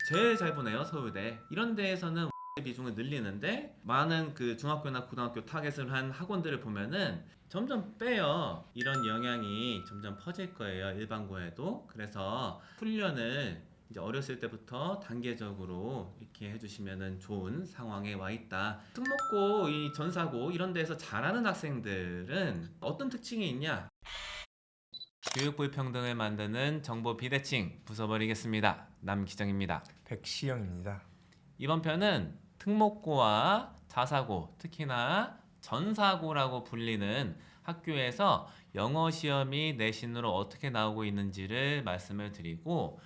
제일 잘 보네요, 서울대. 이런 데에서는 비중을 늘리는데 많은 그 중학교나 고등학교 타겟을 한 학원들을 보면은 점점 빼요. 이런 영향이 점점 퍼질 거예요, 일반고에도. 그래서 훈련을 이제 어렸을 때부터 단계적으로 이렇게 해주시면은 좋은 상황에 와 있다. 특목고, 이 전사고 이런 데서 잘하는 학생들은 어떤 특징이 있냐? 교육 불평등을 만드는 정보 비대칭 부숴버리겠습니다. 남기정입니다. 백시영입니다. 이번 편은 특목고와 자사고, 특히나 전사고라고 불리는 학교에서 영어 시험이 내신으로 어떻게 나오고 있는지를 말씀을 드리고,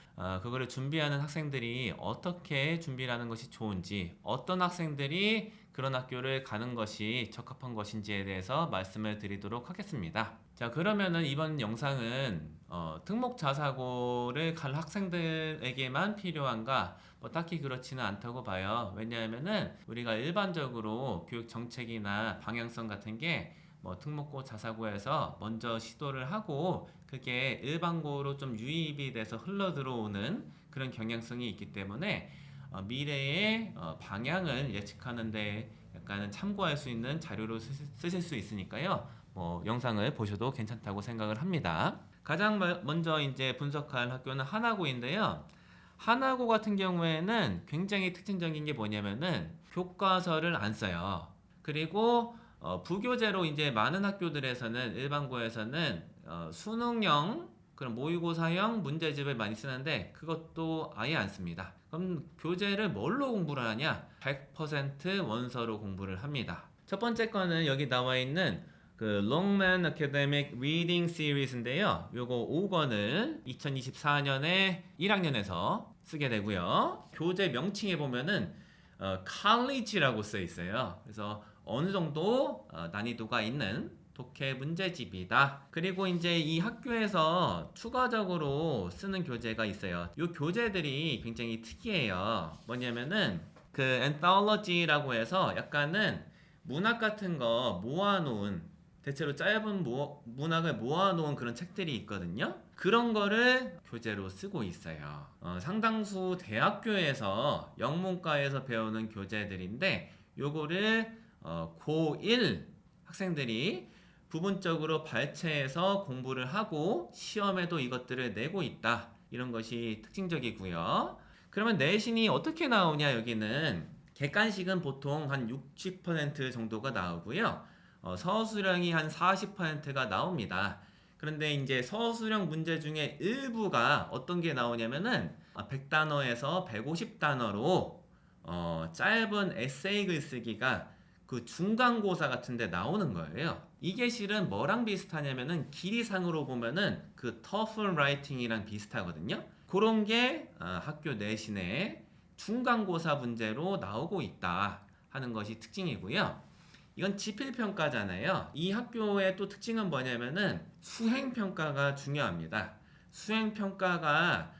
그거를 준비하는 학생들이 어떻게 준비를 하는 것이 좋은지, 어떤 학생들이 그런 학교를 가는 것이 적합한 것인지에 대해서 말씀을 드리도록 하겠습니다. 자, 그러면은 이번 영상은 특목 자사고를 갈 학생들에게만 필요한가? 뭐 딱히 그렇지는 않다고 봐요. 왜냐하면은 우리가 일반적으로 교육 정책이나 방향성 같은 게 뭐 특목고 자사고에서 먼저 시도를 하고 그게 일반고로 좀 유입이 돼서 흘러 들어오는 그런 경향성이 있기 때문에 미래의 방향을 예측하는데 약간은 참고할 수 있는 자료로 쓰실 수 있으니까요. 뭐 영상을 보셔도 괜찮다고 생각을 합니다. 가장 먼저 이제 분석할 학교는 하나고인데요. 하나고 같은 경우에는 굉장히 특징적인 게 뭐냐면은 교과서를 안 써요. 그리고 부교재로 이제 많은 학교들에서는 일반고에서는 수능형 그런 모의고사형 문제집을 많이 쓰는데 그것도 아예 안 씁니다. 그럼 교재를 뭘로 공부를 하냐? 100% 원서로 공부를 합니다. 첫 번째 거는 여기 나와 있는 그 Longman Academic Reading Series인데요. 요거 5권을 2024년에 1학년에서 쓰게 되고요. 교재 명칭에 보면은 college라고 써 있어요. 그래서 어느 정도 난이도가 있는 독해 문제집이다. 그리고 이제 이 학교에서 추가적으로 쓰는 교재가 있어요. 이 교재들이 굉장히 특이해요. 뭐냐면은 그 anthology라고 해서 약간은 문학 같은 거 모아놓은 대체로 짧은 문학을 모아놓은 그런 책들이 있거든요. 그런 거를 교재로 쓰고 있어요. 상당수 대학교에서 영문과에서 배우는 교재들인데 요거를 고1 학생들이 부분적으로 발췌해서 공부를 하고 시험에도 이것들을 내고 있다. 이런 것이 특징적이고요. 그러면 내신이 어떻게 나오냐 여기는 객관식은 보통 한 60% 정도가 나오고요. 서술형이 한 40%가 나옵니다. 그런데 이제 서술형 문제 중에 일부가 어떤 게 나오냐면은 100단어에서 150단어로 짧은 에세이 글쓰기가 그 중간고사 같은데 나오는 거예요. 이게 실은 뭐랑 비슷하냐면은 길이상으로 보면은 그 TOEFL 라이팅이랑 비슷하거든요. 그런 게 학교 내신에 중간고사 문제로 나오고 있다 하는 것이 특징이고요. 이건 지필평가잖아요. 이 학교의 또 특징은 뭐냐면은 수행평가가 중요합니다. 수행평가가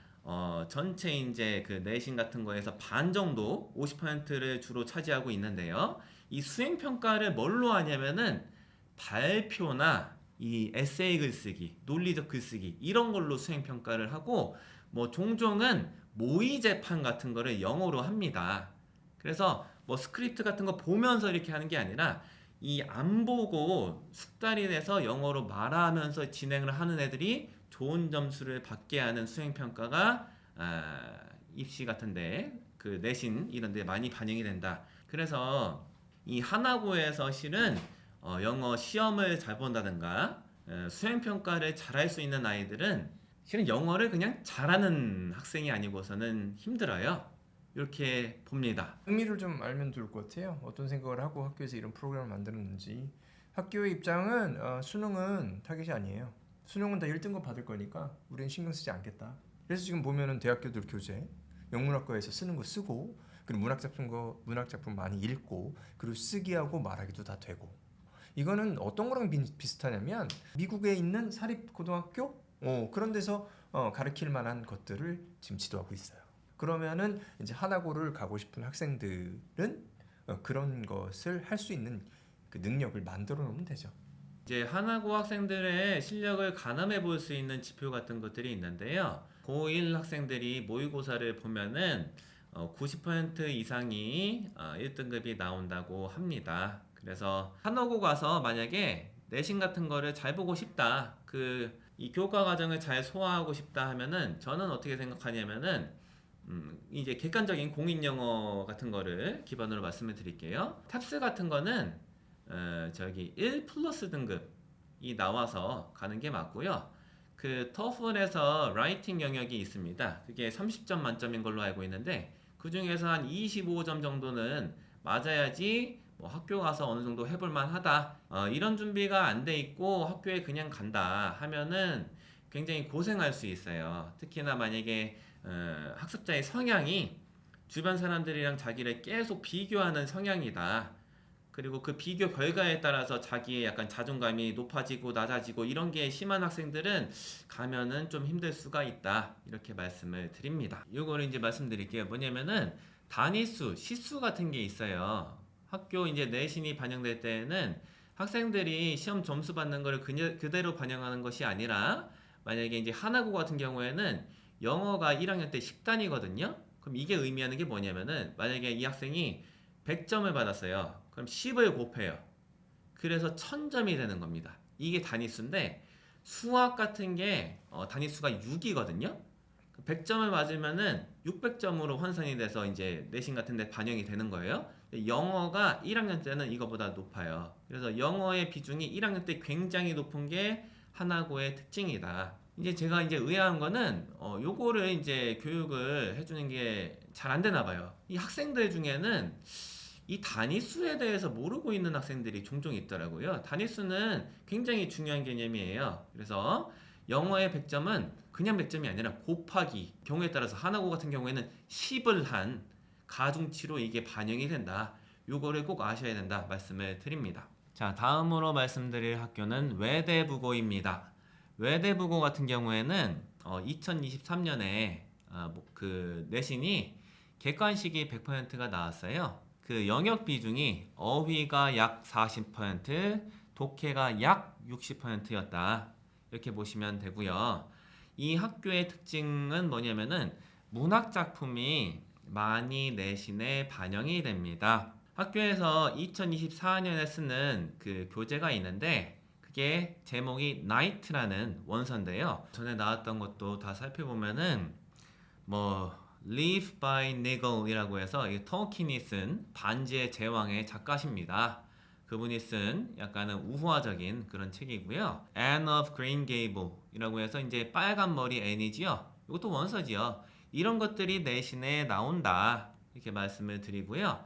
전체 이제 그 내신 같은 거에서 반 정도 50%를 주로 차지하고 있는데요. 이 수행평가를 뭘로 하냐면은 발표나 이 에세이 글쓰기, 논리적 글쓰기 이런 걸로 수행평가를 하고 뭐 종종은 모의 재판 같은 거를 영어로 합니다. 그래서 뭐 스크립트 같은 거 보면서 이렇게 하는 게 아니라 이 안 보고 숙달이 돼서 영어로 말하면서 진행을 하는 애들이 좋은 점수를 받게 하는 수행평가가 입시 같은데 그 내신 이런 데 많이 반영이 된다. 그래서 이 하나고에서 실은 영어 시험을 잘 본다든가 수행평가를 잘할 수 있는 아이들은 실은 영어를 그냥 잘하는 학생이 아니고서는 힘들어요. 이렇게 봅니다. 의미를 좀 알면 좋을 것 같아요. 어떤 생각을 하고 학교에서 이런 프로그램을 만들었는지. 학교의 입장은 수능은 타겟이 아니에요. 수능은 다 1등급 받을 거니까 우리는 신경 쓰지 않겠다. 그래서 지금 보면은 대학교들 교재 영문학과에서 쓰는 거 쓰고 그리고 문학 작품 많이 읽고 그리고 쓰기하고 말하기도 다 되고. 이거는 어떤 거랑 비슷하냐면 미국에 있는 사립 고등학교 그런 데서 가르칠 만한 것들을 지금 지도하고 있어요. 그러면은 이제 하나고를 가고 싶은 학생들은 그런 것을 할 수 있는 그 능력을 만들어 놓으면 되죠. 이제 하나고 학생들의 실력을 가늠해 볼 수 있는 지표 같은 것들이 있는데요. 고1 학생들이 모의고사를 보면은 90% 이상이 1등급이 나온다고 합니다. 그래서 한어고 가서 만약에 내신 같은 거를 잘 보고 싶다, 이 교과 과정을 잘 소화하고 싶다 하면은 저는 어떻게 생각하냐면은 이제 객관적인 공인 영어 같은 거를 기반으로 말씀을 드릴게요. 탑스 같은 거는 저기 1 플러스 등급이 나와서 가는 게 맞고요. 그 터플에서 라이팅 영역이 있습니다. 그게 30점 만점인 걸로 알고 있는데 그 중에서 한 25점 정도는 맞아야지 뭐 학교 가서 어느 정도 해볼 만하다. 이런 준비가 안 돼 있고 학교에 그냥 간다 하면은 굉장히 고생할 수 있어요. 특히나 만약에 학습자의 성향이 주변 사람들이랑 자기를 계속 비교하는 성향이다. 그리고 그 비교 결과에 따라서 자기의 약간 자존감이 높아지고 낮아지고 이런 게 심한 학생들은 가면은 좀 힘들 수가 있다. 이렇게 말씀을 드립니다. 요거를 이제 말씀드릴게요. 뭐냐면은 단위수, 시수 같은 게 있어요. 학교 이제 내신이 반영될 때는 학생들이 시험 점수 받는 거를 그대로 반영하는 것이 아니라 만약에 이제 하나고 같은 경우에는 영어가 1학년 때 10단이거든요. 그럼 이게 의미하는 게 뭐냐면은 만약에 이 학생이 100점을 받았어요. 그럼 10을 곱해요. 그래서 1000점이 되는 겁니다. 이게 단위수인데 수학 같은 게 단위수가 6이거든요. 100점을 맞으면은 600점으로 환산이 돼서 이제 내신 같은 데 반영이 되는 거예요. 영어가 1학년 때는 이거보다 높아요. 그래서 영어의 비중이 1학년 때 굉장히 높은 게 하나고의 특징이다. 이제 제가 이제 의아한 거는 요거를 이제 교육을 해주는 게 잘 안 되나 봐요. 이 학생들 중에는 이 단위수에 대해서 모르고 있는 학생들이 종종 있더라고요. 단위수는 굉장히 중요한 개념이에요. 그래서 영어의 100점은 그냥 100점이 아니라 곱하기, 경우에 따라서 하나고 같은 경우에는 10을 한 가중치로 이게 반영이 된다. 요거를 꼭 아셔야 된다 말씀을 드립니다. 자, 다음으로 말씀드릴 학교는 외대부고입니다. 외대부고 같은 경우에는 2023년에 그 내신이 객관식이 100%가 나왔어요. 그 영역 비중이 어휘가 약 40%, 독해가 약 60%였다. 이렇게 보시면 되고요. 이 학교의 특징은 뭐냐면은 문학 작품이 많이 내신에 반영이 됩니다. 학교에서 2024년에 쓰는 그 교재가 있는데 그게 제목이 Night라는 원서인데요. 전에 나왔던 것도 다 살펴보면은 뭐 Live by Nigel이라고 해서 톨킨이 쓴 반지의 제왕의 작가십니다. 그분이 쓴 약간은 우화적인 그런 책이고요. Anne of Green Gable이라고 해서 이제 빨간 머리 앤이지요. 이것도 원서지요. 이런 것들이 내신에 나온다. 이렇게 말씀을 드리고요.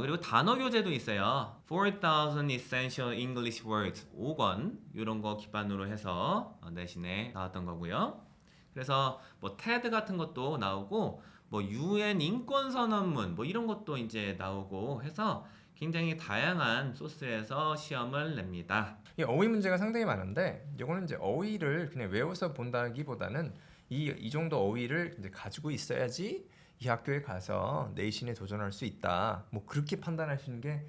그리고 단어 교재도 있어요. 4,000 Essential English Words 5권 이런 거 기반으로 해서 내신에 나왔던 거고요. 그래서 뭐 테드 같은 것도 나오고 뭐 UN 인권 선언문 뭐 이런 것도 이제 나오고 해서 굉장히 다양한 소스에서 시험을 냅니다. 이 어휘 문제가 상당히 많은데 이거는 이제 어휘를 그냥 외워서 본다기보다는 이 정도 어휘를 이제 가지고 있어야지 이 학교에 가서 내신에 도전할 수 있다. 뭐 그렇게 판단하시는 게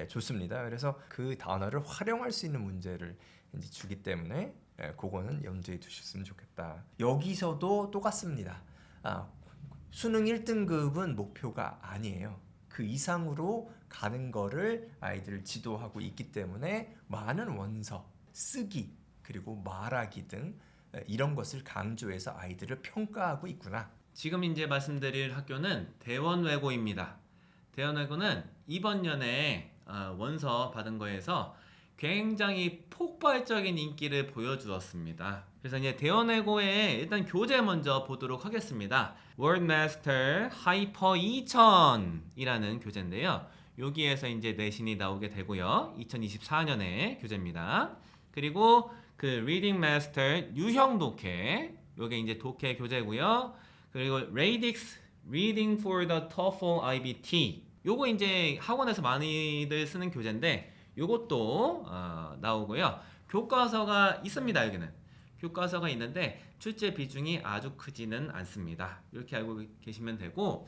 좋습니다. 그래서 그 단어를 활용할 수 있는 문제를 이제 주기 때문에 그거는 염두에 두셨으면 좋겠다. 여기서도 똑같습니다. 수능 1등급은 목표가 아니에요. 그 이상으로 가는 거를 아이들을 지도하고 있기 때문에 많은 원서, 쓰기, 그리고 말하기 등 이런 것을 강조해서 아이들을 평가하고 있구나. 지금 이제 말씀드릴 학교는 대원외고입니다. 대원외고는 이번 년에 원서 받은 거에서 굉장히 폭발적인 인기를 보여주었습니다. 그래서 이제 대원외고의 일단 교재 먼저 보도록 하겠습니다. 월드마스터 하이퍼 2000이라는 교재인데요. 여기에서 이제 내신이 나오게 되고요. 2024년의 교재입니다. 그리고 그 리딩 마스터 유형 독해, 요게 이제 독해 교재고요. 그리고 레이딕스 Reading for the TOEFL IBT, 요거 이제 학원에서 많이들 쓰는 교재인데 요것도 나오고요. 교과서가 있습니다. 여기는 교과서가 있는데 출제 비중이 아주 크지는 않습니다. 이렇게 알고 계시면 되고,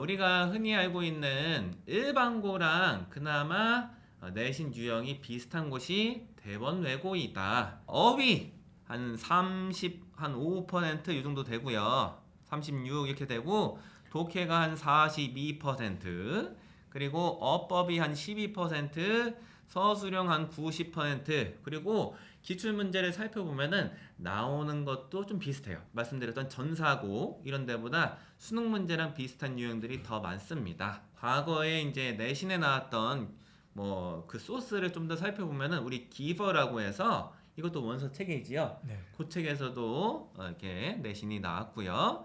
우리가 흔히 알고 있는 일반고랑 그나마 내신 유형이 비슷한 곳이 대원외고이다. 어휘 한 5% 이 정도 되고요. 36 이렇게 되고, 독해가 한 42%, 그리고 어법이 한 12%, 서술형 한 90%, 그리고 기출문제를 살펴보면은 나오는 것도 좀 비슷해요. 말씀드렸던 전사고 이런 데보다 수능 문제랑 비슷한 유형들이 더 많습니다. 과거에 이제 내신에 나왔던 뭐 그 소스를 좀 더 살펴보면은 우리 기버라고 해서 이것도 원서 체계이지요. 네. 그 책에서도 이렇게 내신이 나왔고요.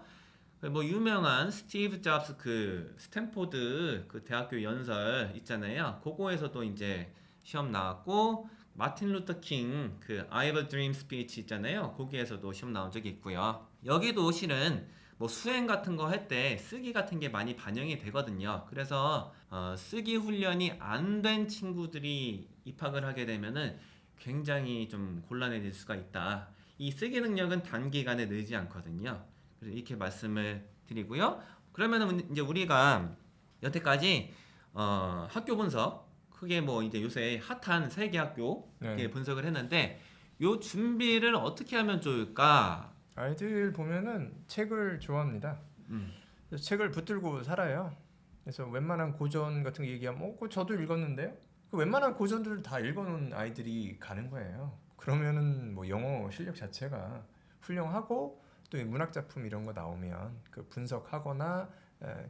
뭐 유명한 스티브 잡스 그 스탠포드 그 대학교 연설 있잖아요. 그거에서도 이제 시험 나왔고, 마틴 루터 킹 그 I have a dream speech 있잖아요. 거기에서도 시험 나온 적이 있고요. 여기도 실은 뭐 수행 같은 거 할 때 쓰기 같은 게 많이 반영이 되거든요. 그래서 쓰기 훈련이 안 된 친구들이 입학을 하게 되면은 굉장히 좀 곤란해질 수가 있다. 이 쓰기 능력은 단기간에 늘지 않거든요. 그래서 이렇게 말씀을 드리고요. 그러면은 이제 우리가 여태까지 학교 분석, 크게 뭐 이제 요새 핫한 세계 학교 네. 분석을 했는데, 요 준비를 어떻게 하면 좋을까? 아이들 보면은 책을 좋아합니다. 음. 그래서 책을 붙들고 살아요. 그래서 웬만한 고전 같은 거 얘기하면 그거 저도 읽었는데요. 그 웬만한 고전들을 다 읽어놓은 아이들이 가는 거예요. 그러면은 뭐 영어 실력 자체가 훌륭하고, 또 이 문학 작품 이런 거 나오면 그 분석하거나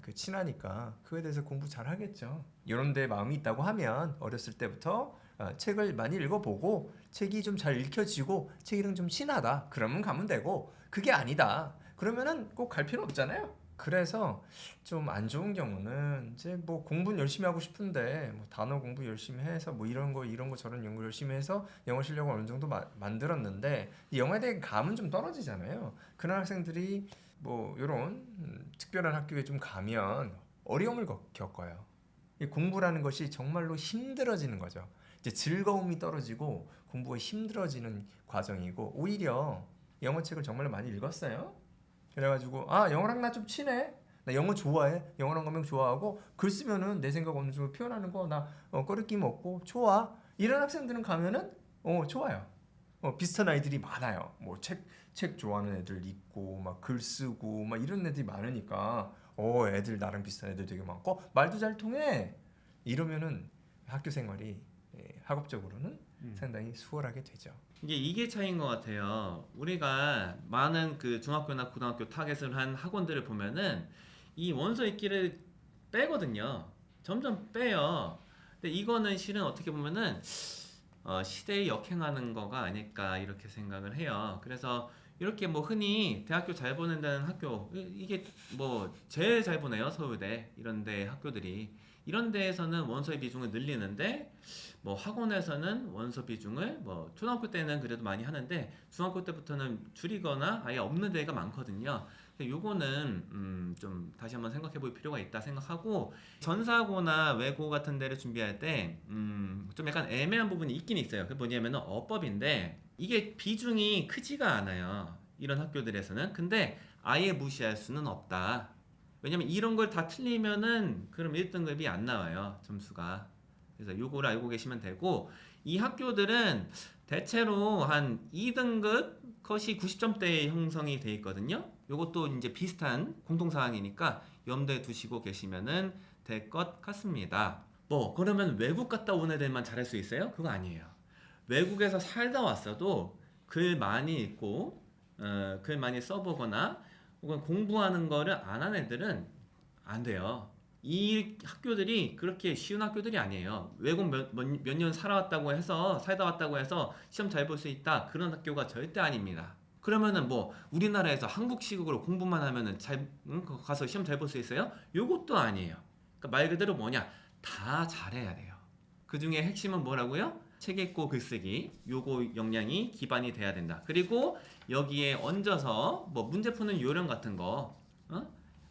그 친하니까 그거에 대해서 공부 잘 하겠죠. 이런 데 마음이 있다고 하면 어렸을 때부터 책을 많이 읽어보고 책이 좀 잘 읽혀지고 책이랑 좀 친하다 그러면 가면 되고, 그게 아니다 그러면은 꼭 갈 필요 없잖아요. 그래서 좀 안 좋은 경우는 이제 뭐 공부는 열심히 하고 싶은데 뭐 단어 공부 열심히 해서 뭐 이런 거 저런 연구 열심히 해서 영어 실력을 어느 정도 만들었는데 이 영어에 대한 감은 좀 떨어지잖아요. 그런 학생들이 뭐 이런 특별한 학교에 좀 가면 어려움을 겪어요. 이 공부라는 것이 정말로 힘들어지는 거죠. 이제 즐거움이 떨어지고 공부가 힘들어지는 과정이고, 오히려 영어책을 정말로 많이 읽었어요. 그래가지고 영어랑 나 좀 친해. 나 영어 좋아해. 영어랑 가면 좋아하고 글 쓰면은 내 생각 어느 정도 표현하는 거 나 꺼리낌 없고 좋아. 이런 학생들은 가면은 좋아요. 비슷한 아이들이 많아요. 뭐 책 좋아하는 애들 있고 막 글 쓰고 막 이런 애들이 많으니까 애들 나랑 비슷한 애들 되게 많고 말도 잘 통해. 이러면은 학교 생활이 학업적으로는 상당히 수월하게 되죠. 이게 차이인 것 같아요. 우리가 많은 그 중학교나 고등학교 타겟을 한 학원들을 보면은 이 원서 읽기를 빼거든요. 점점 빼요. 근데 이거는 실은 어떻게 보면은 시대에 역행하는 거가 아닐까 이렇게 생각을 해요. 그래서 이렇게 뭐 흔히 대학교 잘 보낸다는 학교, 이게 뭐 제일 잘 보내요. 서울대 이런 데 학교들이. 이런 데에서는 원서의 비중을 늘리는데, 뭐 학원에서는 원서 비중을 뭐 초등학교 때는 그래도 많이 하는데 중학교 때부터는 줄이거나 아예 없는 데가 많거든요. 요거는 좀 다시 한번 생각해 볼 필요가 있다 생각하고, 전사고나 외고 같은 데를 준비할 때 좀 약간 애매한 부분이 있긴 있어요. 그게 뭐냐면은 어법인데 이게 비중이 크지가 않아요. 이런 학교들에서는. 근데 아예 무시할 수는 없다. 왜냐면 이런 걸 다 틀리면은 그럼 1등급이 안 나와요. 점수가. 그래서 요거를 알고 계시면 되고, 이 학교들은 대체로 한 2등급 컷이 90점대에 형성이 돼 있거든요. 요것도 이제 비슷한 공통사항이니까 염두에 두시고 계시면은 될 것 같습니다. 뭐 그러면 외국 갔다 온 애들만 잘할 수 있어요? 그거 아니에요. 외국에서 살다 왔어도 글 많이 읽고 글 많이 써보거나 혹은 공부하는 거를 안 한 애들은 안 돼요. 이 학교들이 그렇게 쉬운 학교들이 아니에요. 외국 몇 년 살다 왔다고 해서 시험 잘 볼 수 있다, 그런 학교가 절대 아닙니다. 그러면은 뭐 우리나라에서 한국식으로 공부만 하면은 가서 시험 잘 볼 수 있어요? 요것도 아니에요. 그러니까 말 그대로 뭐냐, 다 잘해야 돼요. 그 중에 핵심은 뭐라고요? 책 읽고 글쓰기, 요거 역량이 기반이 돼야 된다. 그리고 여기에 얹어서 뭐 문제 푸는 요령 같은 거,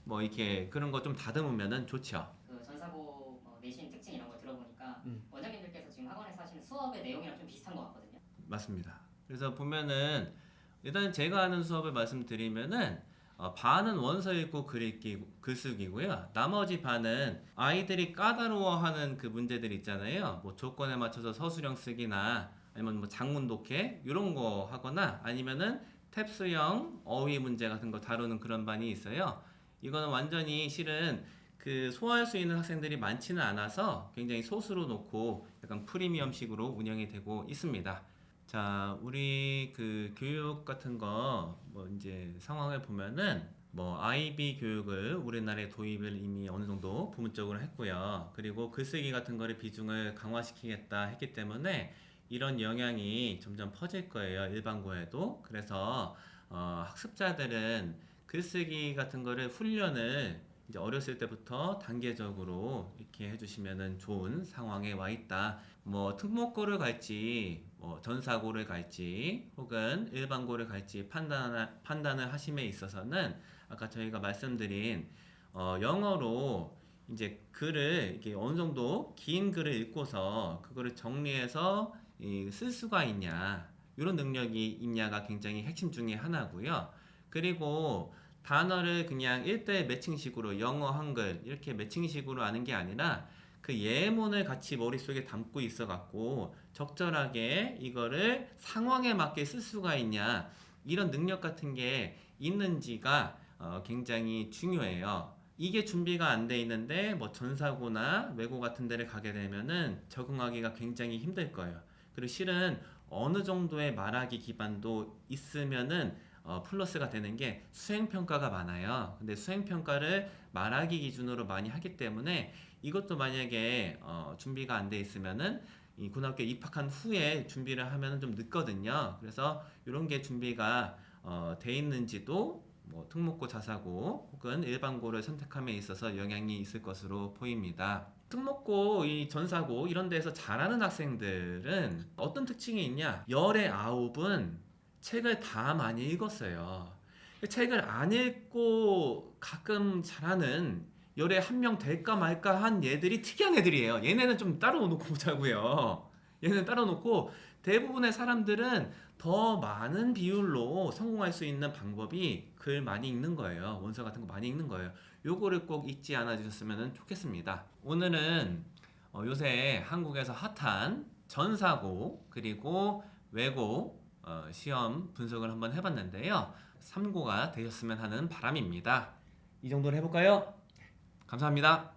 뭐 이렇게 그런 거 좀 다듬으면은 좋죠. 그 전사고 내신 특징 이런 거 들어보니까 원장님들께서 지금 학원에서 하시는 수업의 내용이랑 좀 비슷한 것 같거든요. 맞습니다. 그래서 보면은 일단 제가 하는 수업을 말씀드리면은 반은 원서 읽고 글 읽기, 글쓰기고요. 나머지 반은 아이들이 까다로워하는 그 문제들 있잖아요. 뭐 조건에 맞춰서 서술형 쓰기나 아니면 뭐 장문 독해 이런 거 하거나 아니면은 탭스형 어휘 문제 같은 거 다루는 그런 반이 있어요. 이거는 완전히 실은 그 소화할 수 있는 학생들이 많지는 않아서 굉장히 소수로 놓고 약간 프리미엄식으로 운영이 되고 있습니다. 자, 우리 그 교육 같은 거 뭐 이제 상황을 보면은 뭐 IB 교육을 우리나라에 도입을 이미 어느 정도 부분적으로 했고요. 그리고 글쓰기 같은 거를 비중을 강화시키겠다 했기 때문에 이런 영향이 점점 퍼질 거예요. 일반고에도. 그래서 학습자들은 글쓰기 같은 거를 훈련을 이제 어렸을 때부터 단계적으로 이렇게 해주시면은 좋은 상황에 와 있다. 뭐 특목고를 갈지, 뭐 전사고를 갈지, 혹은 일반고를 갈지 판단을 하심에 있어서는 아까 저희가 말씀드린 영어로 이제 글을 이게 어느 정도 긴 글을 읽고서 그거를 정리해서 쓸 수가 있냐, 이런 능력이 있냐가 굉장히 핵심 중에 하나고요. 그리고 단어를 그냥 1대1 매칭식으로 영어, 한글 이렇게 매칭식으로 아는 게 아니라 그 예문을 같이 머릿속에 담고 있어 갖고 적절하게 이거를 상황에 맞게 쓸 수가 있냐, 이런 능력 같은 게 있는지가 굉장히 중요해요. 이게 준비가 안 돼 있는데 뭐 전사고나 외고 같은 데를 가게 되면은 적응하기가 굉장히 힘들 거예요. 그리고 실은 어느 정도의 말하기 기반도 있으면은 플러스가 되는 게 수행평가가 많아요. 근데 수행평가를 말하기 기준으로 많이 하기 때문에 이것도 만약에 준비가 안 돼 있으면은 이 고등학교 입학한 후에 준비를 하면은 좀 늦거든요. 그래서 이런 게 준비가 돼 있는지도 뭐 특목고, 자사고 혹은 일반고를 선택함에 있어서 영향이 있을 것으로 보입니다. 특목고, 이 전사고 이런 데서 잘하는 학생들은 어떤 특징이 있냐? 열의 9은 책을 다 많이 읽었어요. 책을 안 읽고 가끔 잘하는 열에 한 명 될까 말까 한 얘들이 특이한 애들이에요. 얘네는 좀 따로 놓고 보자고요. 얘는 따로 놓고 대부분의 사람들은 더 많은 비율로 성공할 수 있는 방법이 글 많이 읽는 거예요. 원서 같은 거 많이 읽는 거예요. 요거를 꼭 잊지 않아 주셨으면 좋겠습니다. 오늘은 요새 한국에서 핫한 전사고 그리고 외고 시험 분석을 한번 해봤는데요. 참고가 되셨으면 하는 바람입니다. 이 정도로 해볼까요? 감사합니다.